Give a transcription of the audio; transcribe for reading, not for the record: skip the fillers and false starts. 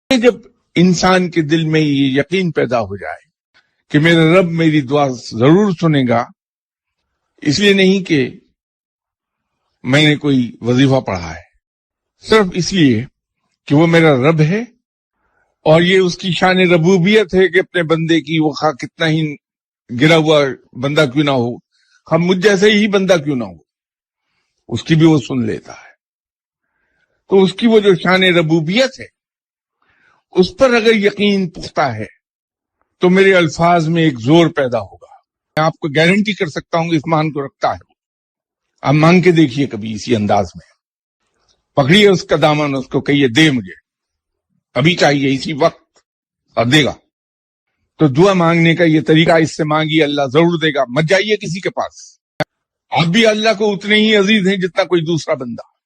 جب انسان کے دل میں یہ یقین پیدا ہو جائے کہ میرا رب میری دعا ضرور سنے گا، اس لیے نہیں کہ میں نے کوئی وظیفہ پڑھا ہے، صرف اس لیے کہ وہ میرا رب ہے اور یہ اس کی شان ربوبیت ہے کہ اپنے بندے کی وہ خواہ کتنا ہی گرا ہوا بندہ کیوں نہ ہو، ہم مجھ جیسے ہی بندہ کیوں نہ ہو، اس کی بھی وہ سن لیتا ہے۔ تو اس کی وہ جو شان ربوبیت ہے اس پر اگر یقین پختہ ہے تو میرے الفاظ میں ایک زور پیدا ہوگا۔ میں آپ کو گارنٹی کر سکتا ہوں کہ اس مان کو رکھتا ہے۔ آپ مانگ کے دیکھیے کبھی اسی انداز میں، پکڑیے اس کا دامن، اس کو کہیے دے مجھے، ابھی چاہیے اسی وقت، اور دے گا۔ تو دعا مانگنے کا یہ طریقہ، اس سے مانگیے اللہ ضرور دے گا۔ مت جائیے کسی کے پاس، آپ بھی اللہ کو اتنے ہی عزیز ہیں جتنا کوئی دوسرا بندہ۔